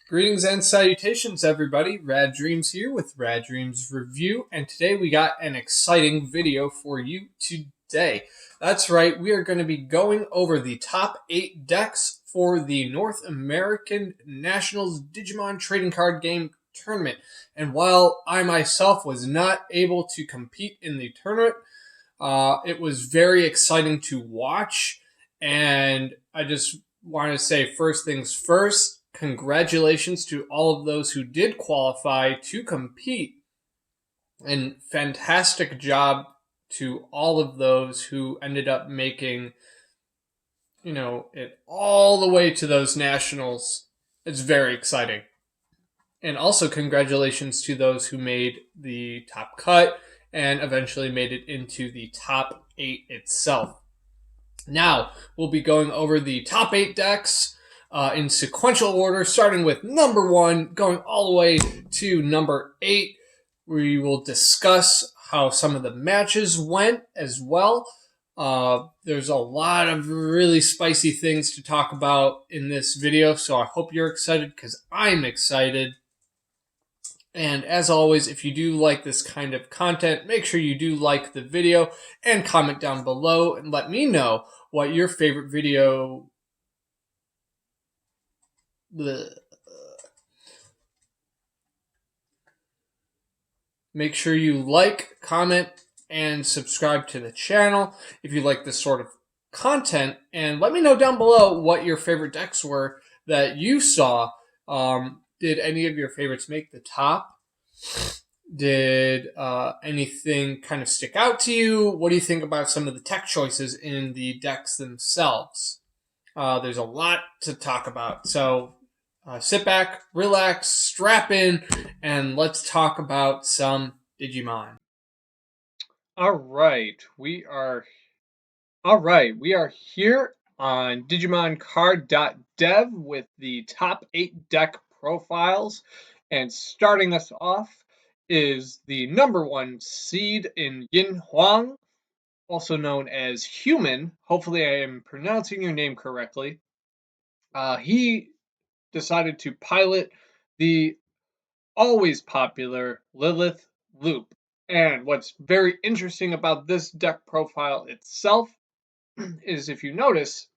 Greetings and salutations, everybody. Rad Dreams here with Rad Dreams Review, and today we got an exciting video for you today. That's right, we are going to be going over the top 8 decks for the North American Nationals Digimon Trading Card Game Tournament. And while I myself was not able to compete in the tournament, it was very exciting to watch, and I just want to say first things first, congratulations to all of those who did qualify to compete, and fantastic job to all of those who ended up making, it all the way to those nationals. It's very exciting. And also congratulations to those who made the top cut and eventually made it into the top 8 itself. Now, we'll be going over the top 8 decks in sequential order, starting with number 1, going all the way to number 8. We will discuss how some of the matches went as well. There's a lot of really spicy things to talk about in this video, so I hope you're excited because I'm excited. And as always, if you do like this kind of content, make sure you do like the video and comment down below and let me know what your favorite video. Make sure you like, comment, and subscribe to the channel if you like this sort of content. And let me know down below what your favorite decks were that you saw. Did any of your favorites make the top? Did anything kind of stick out to you? What do you think about some of the tech choices in the decks themselves? There's a lot to talk about. So sit back, relax, strap in, and let's talk about some Digimon. We are here on DigimonCard.dev with the top 8 deck profiles, and starting us off is the number 1 seed in Yin Huang, also known as Human. Hopefully, I am pronouncing your name correctly. He decided to pilot the always popular Lilith Loop. And what's very interesting about this deck profile itself is, if you notice,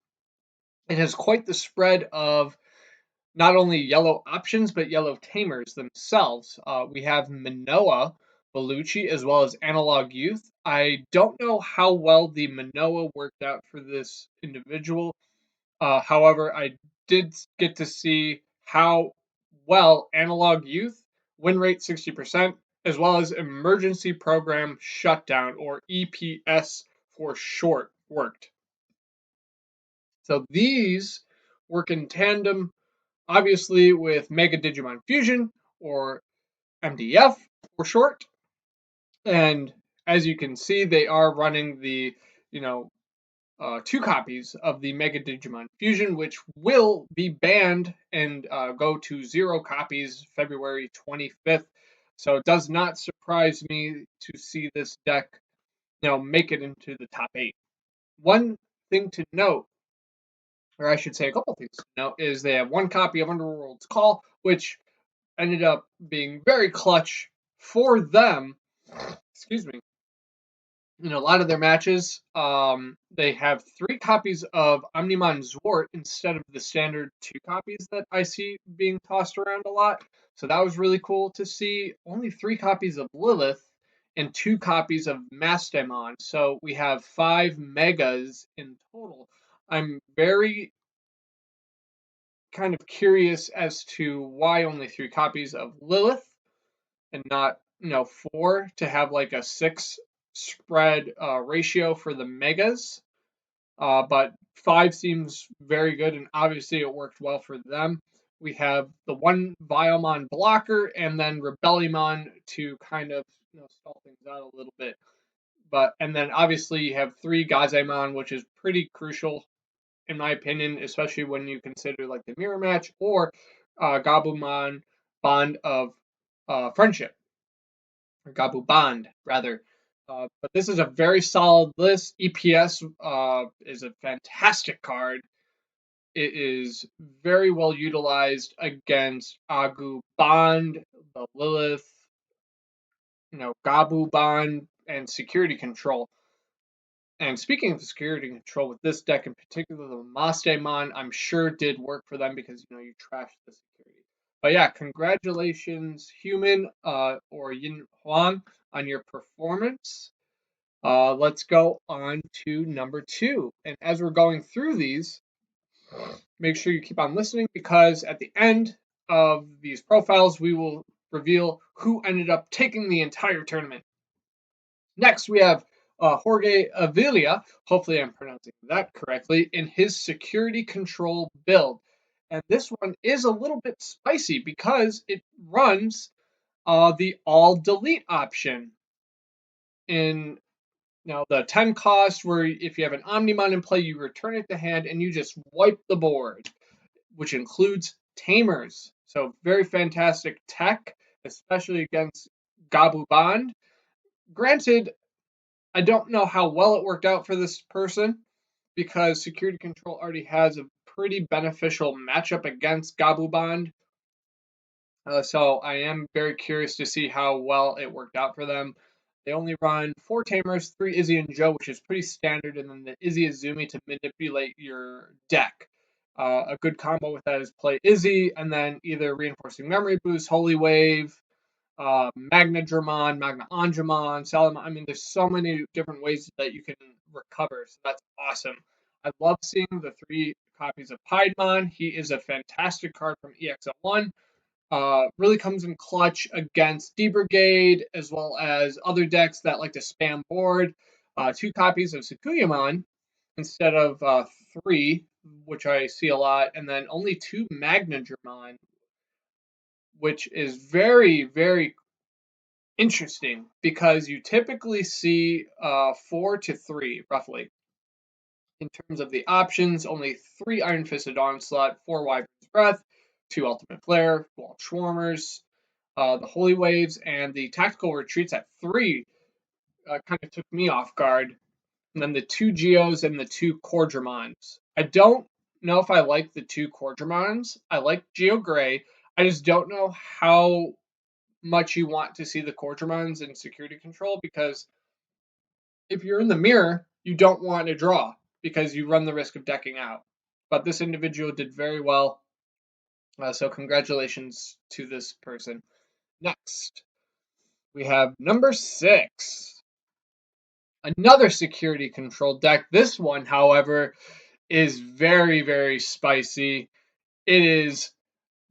it has quite the spread of not only yellow options but yellow tamers themselves. We have Manoa, Bellucci, as well as Analog Youth. I don't know how well the Manoa worked out for this individual. However, I did get to see how well Analog Youth, win rate 60%, as well as Emergency Program Shutdown, or EPS for short, worked. So these work in tandem, obviously, with Mega Digimon Fusion, or MDF for short. And as you can see, they are running the, 2 copies of the Mega Digimon Fusion, which will be banned and go to 0 copies February 25th. So it does not surprise me to see this deck, make it into the top 8. One thing to note, or I should say a couple things to note, is they have 1 copy of Underworld's Call, which ended up being very clutch for them. Excuse me. In a lot of their matches, they have 3 copies of Omnimon Zwart instead of the standard 2 copies that I see being tossed around a lot. So that was really cool to see. Only 3 copies of Lilith and 2 copies of Mastemon. So we have 5 megas in total. I'm very kind of curious as to why only 3 copies of Lilith and not 4, to have like a 6 spread ratio for the megas. But 5 seems very good, and obviously it worked well for them. We have the 1 Biomon blocker and then Rebellumon to kind of stall things out a little bit. And then obviously you have 3 Gazemon, which is pretty crucial in my opinion, especially when you consider like the mirror match or Gabumon Bond of Friendship, or Gabu Bond rather. But this is a very solid list. EPS is a fantastic card. It is very well utilized against Agu Bond, the Lilith, Gabu Bond, and security control. And speaking of security control, with this deck in particular, the Mastemon, I'm sure did work for them because you trashed the security. But yeah, congratulations, Human or Yin Huang, on your performance. Let's go on to number 2. And as we're going through these, make sure you keep on listening because at the end of these profiles, we will reveal who ended up taking the entire tournament. Next, we have Jorge Avila, hopefully I'm pronouncing that correctly, in his security control build. And this one is a little bit spicy because it runs the all delete option in the 10 cost, where if you have an Omnimon in play, you return it to hand and you just wipe the board, which includes Tamers. So very fantastic tech, especially against Gabu Bond. Granted, I don't know how well it worked out for this person because security control already has a pretty beneficial matchup against Gabu Bond. So I am very curious to see how well it worked out for them. They only run 4 Tamers, 3 Izzy and Joe, which is pretty standard, and then the Izzy Izumi to manipulate your deck. A good combo with that is play Izzy, and then either Reinforcing Memory Boost, Holy Wave, Magna Dramon, Magna Angemon, Salamon. I mean, there's so many different ways that you can recover, so that's awesome. I love seeing the 3 copies of Piedmon. He is a fantastic card from EXL1. Really comes in clutch against D-Brigade, as well as other decks that like to spam board. 2 copies of Sakuyamon instead of 3, which I see a lot, and then only 2 Magna Dramon, which is very, very interesting because you typically see 4 to 3, roughly. In terms of the options, only 3 Iron Fisted Onslaught, 4 Wyvern's Breath, 2 Ultimate Flare, Wall Schwarmers, the Holy Waves, and the Tactical Retreats at 3 kind of took me off guard. And then the 2 Geos and the 2 Cordramons. I don't know if I like the 2 Cordramons. I like Geo Gray. I just don't know how much you want to see the Cordramons in security control, because if you're in the mirror, you don't want to draw because you run the risk of decking out. But this individual did very well. So congratulations to this person. Next, we have number 6. Another security control deck. This one, however, is very, very spicy. It is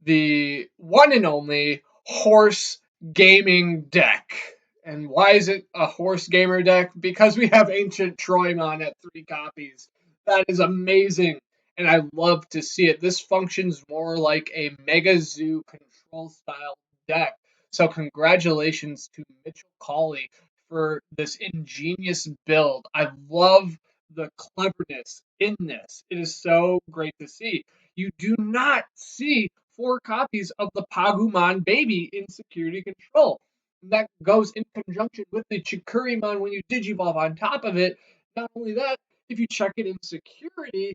the one and only horse gaming deck. And why is it a horse gamer deck? Because we have Ancient Troymon at 3 copies. That is amazing, and I love to see it. This functions more like a Mega Zoo control style deck. So congratulations to Mitchell Cawley for this ingenious build. I love the cleverness in this. It is so great to see. You do not see 4 copies of the Pagumon baby in security control. That goes in conjunction with the Chikurimon when you digivolve on top of it. Not only that, if you check it in security,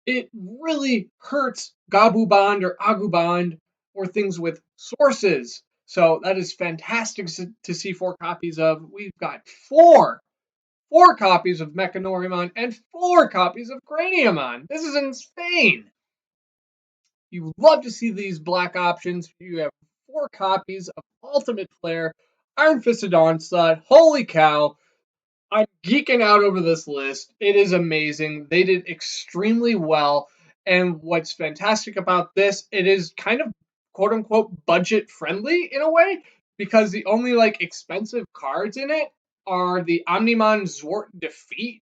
it really hurts Gabu Bond or Agu Bond or things with sources. So that is fantastic to see 4 copies of. We've got 4 copies of Mechanorimon and 4 copies of Craniumon. This is insane. You love to see these black options. You have 4 copies of Ultimate Flare, Iron Fisted Onslaught. Holy cow. I'm geeking out over this list. It is amazing. They did extremely well. And what's fantastic about this, it is kind of quote unquote budget friendly in a way, because the only expensive cards in it are the Omnimon Zwart Defeat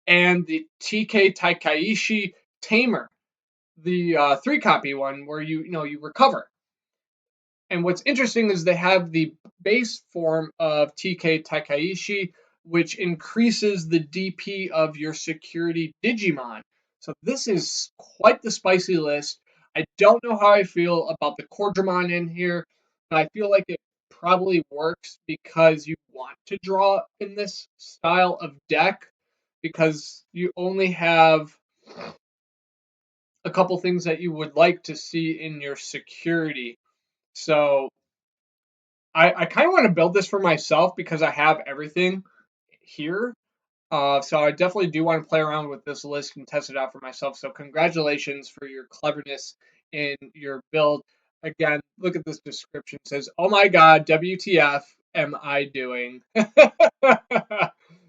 and the TK Taikaishi Tamer, the 3 copy one where you recover. And what's interesting is they have the base form of TK Taikaishi, which increases the DP of your security Digimon. So this is quite the spicy list. I don't know how I feel about the Cordramon in here, but I feel like it probably works because you want to draw in this style of deck, because you only have a couple things that you would like to see in your security. So I kind of want to build this for myself because I have everything here. So I definitely do want to play around with this list and test it out for myself. So congratulations for your cleverness in your build. Again, look at this description. It says, "Oh my God, WTF am I doing?"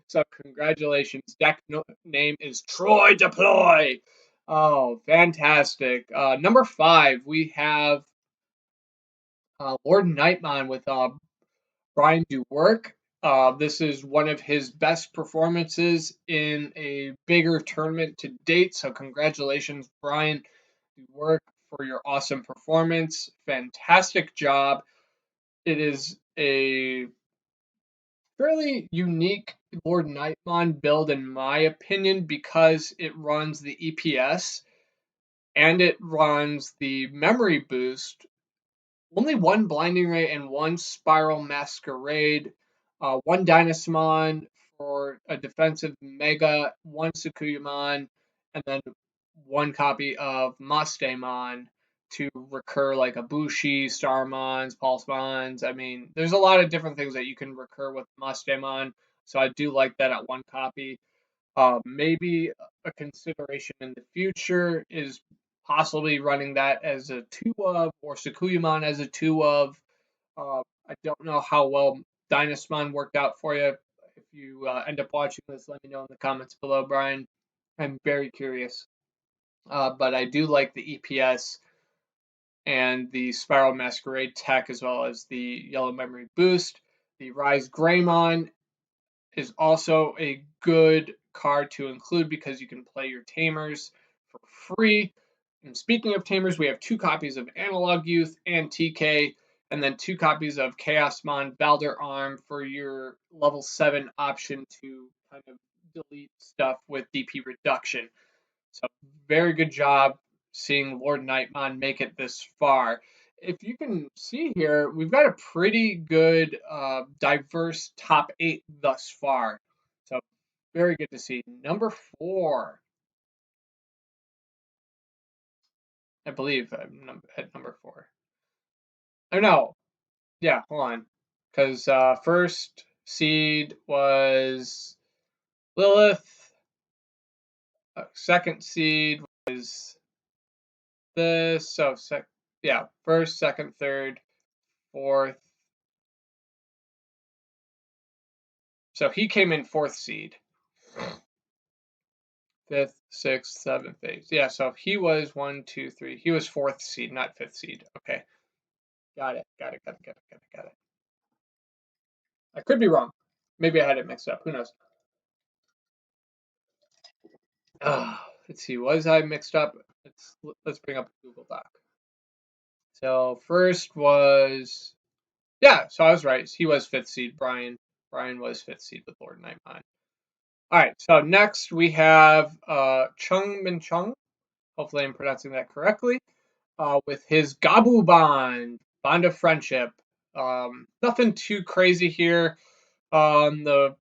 So congratulations. Deck name is Troy Deploy. Oh, fantastic. Number 5, we have Lord Nightmon with Brian Duwork. This is one of his best performances in a bigger tournament to date. So, congratulations, Brian Duwork, for your awesome performance. Fantastic job. It is a fairly unique Lord Nightmon build, in my opinion, because it runs the EPS and it runs the memory boost. Only one Blinding Ray and one Spiral Masquerade, one Dynasmon for a defensive Mega, one Sukuyamon, and then one copy of Mastemon to recur like Ibushi, Starmons, Pulsemons. I mean, there's a lot of different things that you can recur with Mastemon, so I do like that at one copy. Maybe a consideration in the future is possibly running that as a 2 of, or Sukuyamon as a 2 of. I don't know how well Dynasmon worked out for you. If you end up watching this, let me know in the comments below, Brian. I'm very curious. But I do like the EPS and the Spiral Masquerade tech, as well as the Yellow Memory Boost. The Rise Greymon is also a good card to include because you can play your tamers for free. And speaking of tamers, we have 2 copies of Analog Youth and TK, and then 2 copies of Chaosmon Balder Arm for your level 7 option to kind of delete stuff with DP reduction. So very good job seeing Lord Nightmon make it this far. If you can see here, we've got a pretty good, diverse top 8 thus far. So very good to see. Number 4, I believe I'm at number 4. Oh no, yeah, hold on, because first seed was Lilith. Second seed was this. So yeah, first, second, third, fourth. So he came in 4th seed. 5th, 6th, 7th, 8th. Yeah, so he was 1, 2, 3. He was 4th seed, not 5th seed. Okay. Got it. Got it. I could be wrong. Maybe I had it mixed up. Who knows? Let's see. Was I mixed up? Let's bring up a Google Doc. So first was, yeah. So I was right. He was 5th seed. Brian was 5th seed with Lord Nightmon. All right. So next we have Chung Min Chung. Hopefully I'm pronouncing that correctly. With his Gabu Bond of Friendship. Nothing too crazy here. The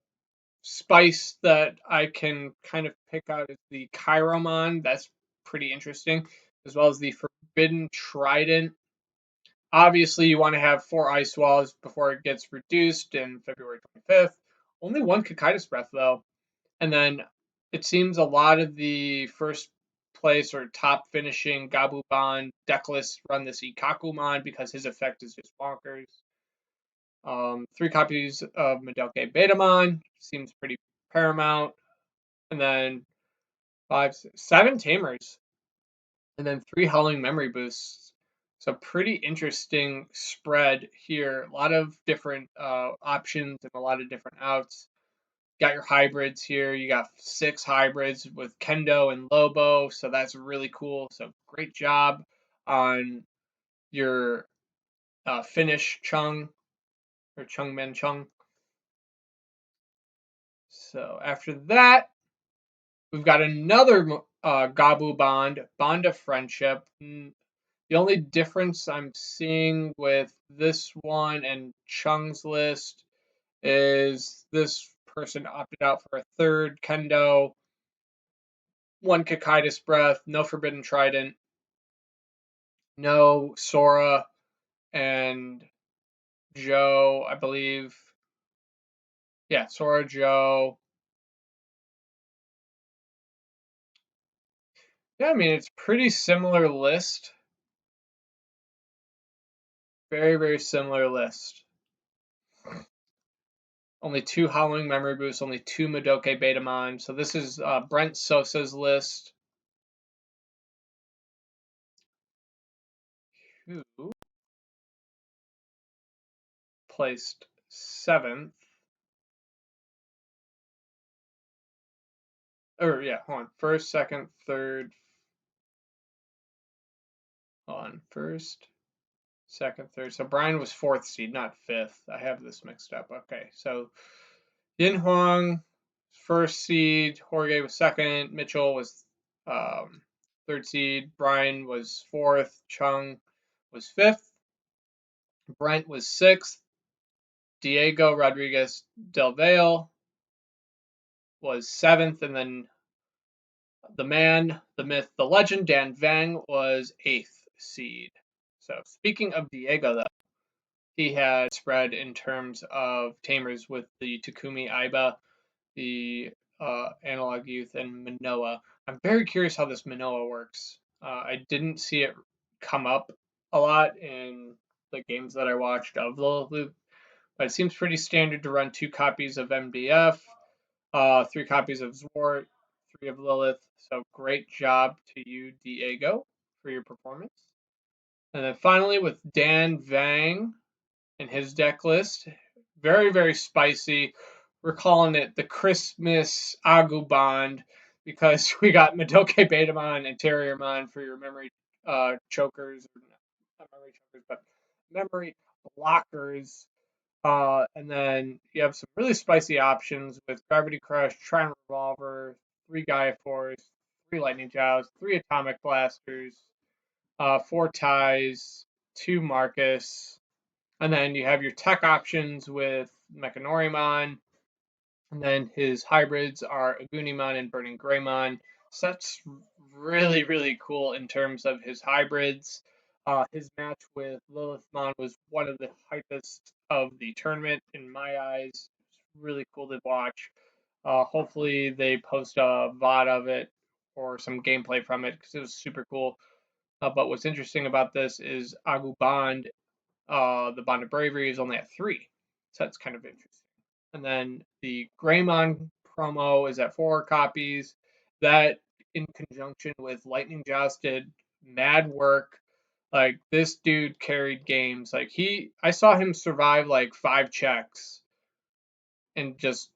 spice that I can kind of pick out is the Chiron. That's pretty interesting, as well as the Forbidden Trident. Obviously, you want to have 4 ice walls before it gets reduced in February 25th. Only 1 Cocytus Breath, though. And then it seems a lot of the first place or top finishing Gabuban deck lists run this Ikakumon because his effect is just bonkers. 3 copies of Medoke Betamon seems pretty paramount. And then 7 Tamers. And then 3 Howling Memory Boosts. So pretty interesting spread here. A lot of different options and a lot of different outs. Got your hybrids here. You got 6 hybrids with Kendo and Lobo, so that's really cool. So great job on your Finnish Chung or Chung Men Chung. So after that, we've got another Gabu Bond of Friendship. The only difference I'm seeing with this one and Chung's list is this person opted out for a 3rd Kendo. one Cocytus Breath, no Forbidden Trident, no Sora and Joe, I believe. Yeah, Sora, Joe. Yeah, I mean, it's pretty similar list. Very, very similar list. Only two Howling Memory Boosts, only two Madoke Betamon. So this is Brent Sosa's list. Who placed 7th. Or, yeah, hold on. First, second, third. Hold on. First, second, third. So Brian was 4th seed, not 5th. I have this mixed up. Okay, so Yin Huang, 1st seed. Jorge was 2nd. Mitchell was 3rd seed. Brian was 4th. Chung was 5th. Brent was 6th. Diego Rodriguez Del Valle was 7th. And then the man, the myth, the legend, Dan Vang was 8th seed. So speaking of Diego, though, he had spread in terms of tamers with the Takumi Aiba, the Analog Youth, and Manoa. I'm very curious how this Manoa works. I didn't see it come up a lot in the games that I watched of Lilith, but it seems pretty standard to run 2 copies of MDF, 3 copies of Zwart, 3 of Lilith. So great job to you, Diego, for your performance. And then finally with Dan Vang in his deck list, very, very spicy. We're calling it the Christmas Agu Bond because we got Madoke Betamon and Terriermon for your memory chokers, or not memory chokers, but memory blockers. And then you have some really spicy options with Gravity Crush, Trident Revolver, 3 Gaia Force, 3 Lightning Joust, 3 Atomic Blasters, 4 Ties, 2 Marcus, and then you have your tech options with Mechanorimon, and then his hybrids are Agunimon and Burning Greymon. So that's really, really cool in terms of his hybrids. His match with Lilithmon was one of the hypest of the tournament in my eyes. It's really cool to watch. Hopefully they post a VOD of it or some gameplay from it because it was super cool. But what's interesting about this is Agu Bond, the Bond of Bravery, is only at 3. So that's kind of interesting. And then the Greymon promo is at 4 copies. That, in conjunction with Lightning Joust, did mad work. Like, this dude carried games. Like, I saw him survive like 5 checks, and just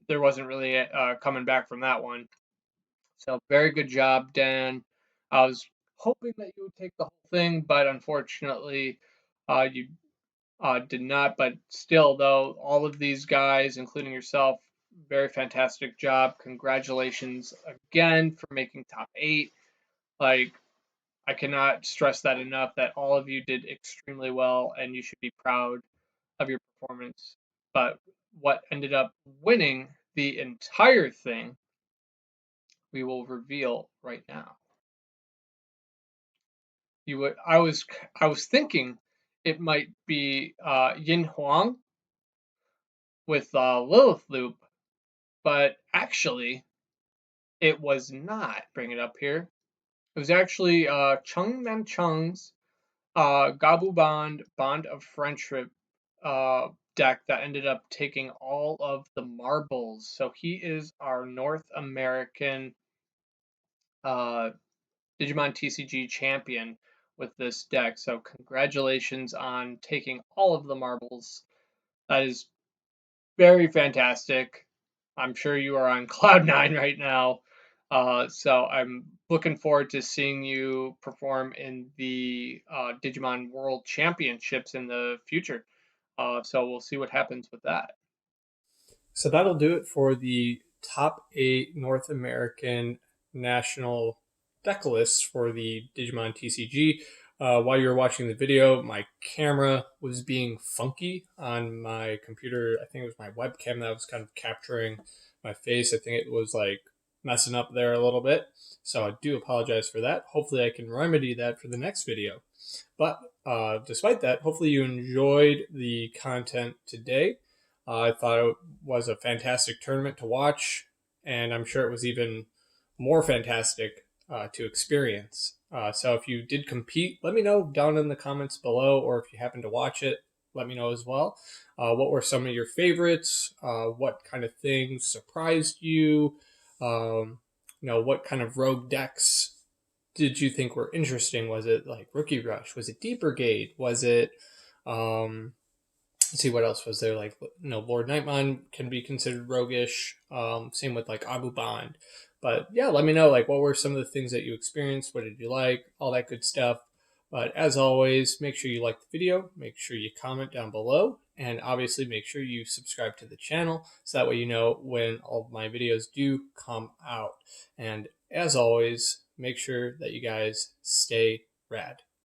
there wasn't really coming back from that one. So very good job, Dan. I was hoping that you would take the whole thing, but unfortunately, you did not. But still, though, all of these guys, including yourself, very fantastic job. Congratulations again for making top 8. Like, I cannot stress that enough, that all of you did extremely well and you should be proud of your performance. But what ended up winning the entire thing, we will reveal right now. I was thinking it might be Yin Huang with Lilith Loop, but actually it was not. Bring it up here. It was actually Chung Man Chung's Gabu Bond of Friendship deck that ended up taking all of the marbles. So he is our North American Digimon TCG champion with this deck. So congratulations on taking all of the marbles. That is very fantastic. I'm sure you are on cloud 9 right now. So I'm looking forward to seeing you perform in the Digimon World Championships in the future. So we'll see what happens with that. So that'll do it for the top 8 North American national deck lists for the Digimon TCG. While you were watching the video, my camera was being funky on my computer. I think it was my webcam that was kind of capturing my face. I think it was like messing up there a little bit. So I do apologize for that. Hopefully, I can remedy that for the next video. But despite that, hopefully you enjoyed the content today. I thought it was a fantastic tournament to watch, and I'm sure it was even more fantastic to experience. So if you did compete, let me know down in the comments below, or if you happen to watch it, let me know as well. What were some of your favorites? What kind of things surprised you? What kind of rogue decks did you think were interesting? Was it like Rookie Rush? Was it Deep Brigade? Was it let's see what else was there, like Lord Nightmon can be considered roguish. Same with like Abu Bond. But yeah, let me know like what were some of the things that you experienced, what did you like, all that good stuff. But as always, make sure you like the video, make sure you comment down below, and obviously make sure you subscribe to the channel so that way you know when all of my videos do come out. And as always, make sure that you guys stay rad.